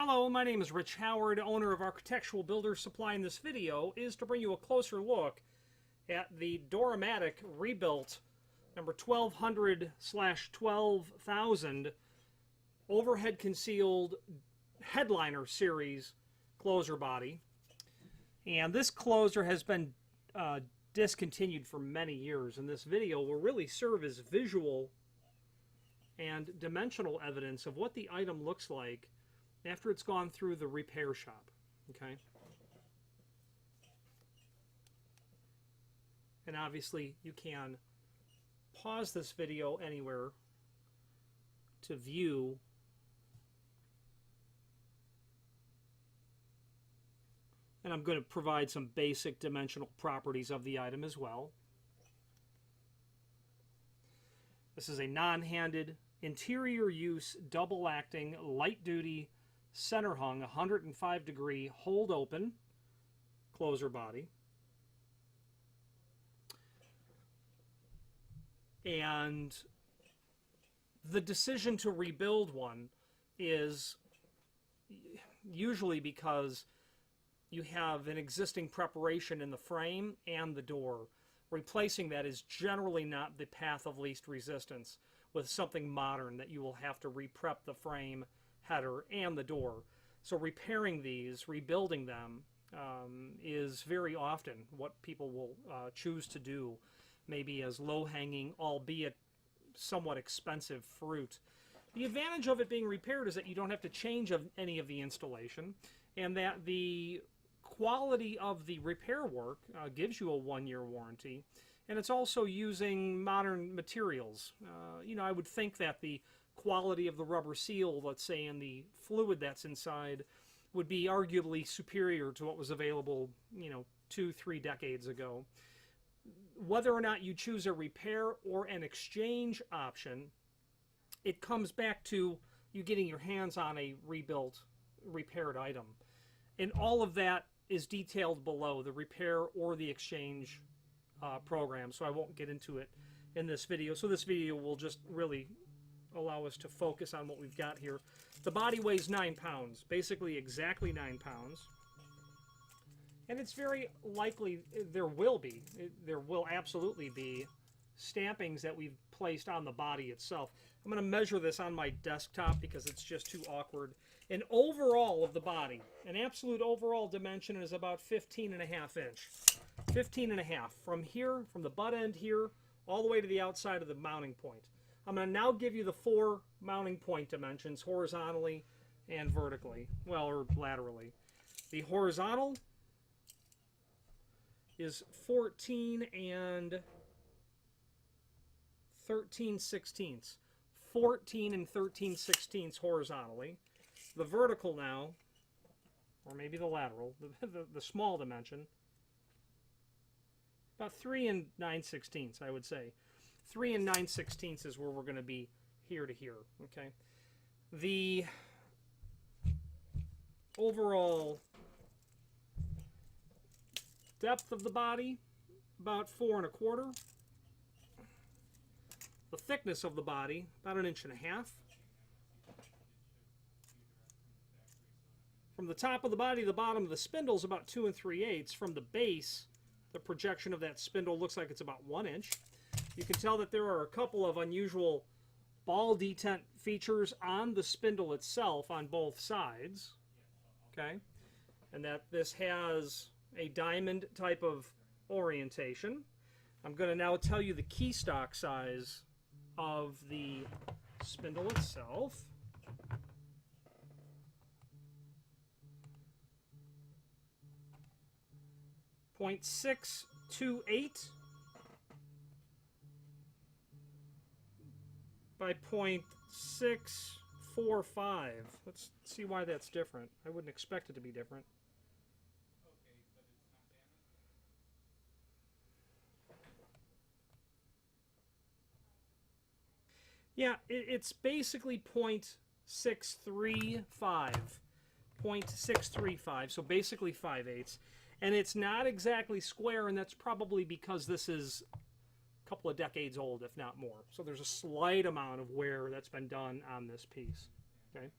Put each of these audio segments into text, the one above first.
Hello, my name is Rich Howard, owner of Architectural Builders Supply. In this video is to bring you a closer look at the Dor O Matic Rebuilt number 1200/12,000 overhead concealed headliner series closer body. And this closer has been discontinued for many years, and this video will really serve as visual and dimensional evidence of what the item looks like after it's gone through the repair shop. Okay, and obviously you can pause this video anywhere to view and I'm going to provide some basic dimensional properties of the item as well. This is a non-handed, interior use, double acting, light duty, center hung, 105 degree, hold open closer body. And the decision to rebuild one is usually because you have an existing preparation in the frame and the door. Replacing that is generally not the path of least resistance with something modern that you will have to re-prep the frame, header, and the door. So repairing these, rebuilding them, is very often what people will choose to do, maybe as low-hanging, albeit somewhat expensive fruit. The advantage of it being repaired is that you don't have to change any of the installation, and that the quality of the repair work gives you a 1-year warranty, and it's also using modern materials. I would think that the quality of the rubber seal, let's say, and the fluid that's inside would be arguably superior to what was available, 2-3 decades ago. Whether or not you choose a repair or an exchange option, it comes back to you getting your hands on a rebuilt, repaired item. And all of that is detailed below, the repair or the exchange program, so I won't get into it in this video. So this video will just really allow us to focus on what we've got here. The body weighs 9 pounds, basically exactly 9 pounds. And it's very likely there will absolutely be stampings that we've placed on the body itself. I'm going to measure this on my desktop because it's just too awkward. An overall of the body, an absolute overall dimension is about 15.5 inch. 15.5 from here, from the butt end here, all the way to the outside of the mounting point. I'm going to now give you the 4 mounting point dimensions horizontally and vertically, or laterally. The horizontal is 14 and 13/16. 14 and 13/16 horizontally. The vertical now, or maybe the lateral, the small dimension, about 3 and 9/16, I would say. 3 and 9/16 is where we're going to be here to here. Okay. The overall depth of the body, about 4 1/4. The thickness of the body, about 1.5 inches. From the top of the body to the bottom of the spindle is about 2 3/8. From the base, the projection of that spindle looks like it's about 1 inch. You can tell that there are a couple of unusual ball detent features on the spindle itself on both sides. Okay, and that this has a diamond type of orientation. I'm going to now tell you the keystock size of the spindle itself. .628 by .645. Let's see why that's different. I wouldn't expect it to be different. Yeah, it's basically .635. .635, so basically 5/8. And it's not exactly square, and that's probably because this is a couple of decades old, if not more. So there's a slight amount of wear that's been done on this piece. Okay,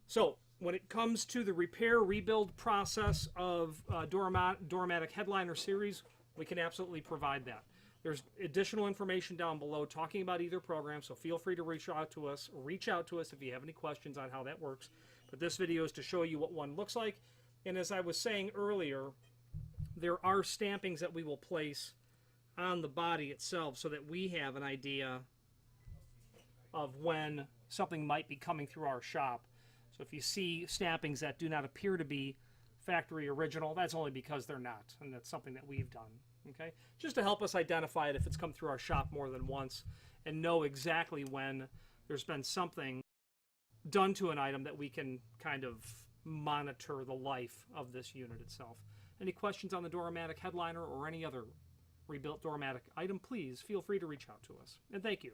so when it comes to the repair rebuild process of Dor O Matic Headliner series, we can absolutely provide that. There's additional information down below talking about either program, so feel free to reach out to us. Reach out to us if you have any questions on how that works. But this video is to show you what one looks like. And as I was saying earlier, there are stampings that we will place on the body itself so that we have an idea of when something might be coming through our shop. So if you see stampings that do not appear to be factory original, that's only because they're not, and that's something that we've done. Okay, just to help us identify it if it's come through our shop more than once and know exactly when there's been something done to an item that we can kind of monitor the life of this unit itself. Any questions on the Dor O Matic Headliner or any other rebuilt Dor O Matic item, please feel free to reach out to us. And thank you.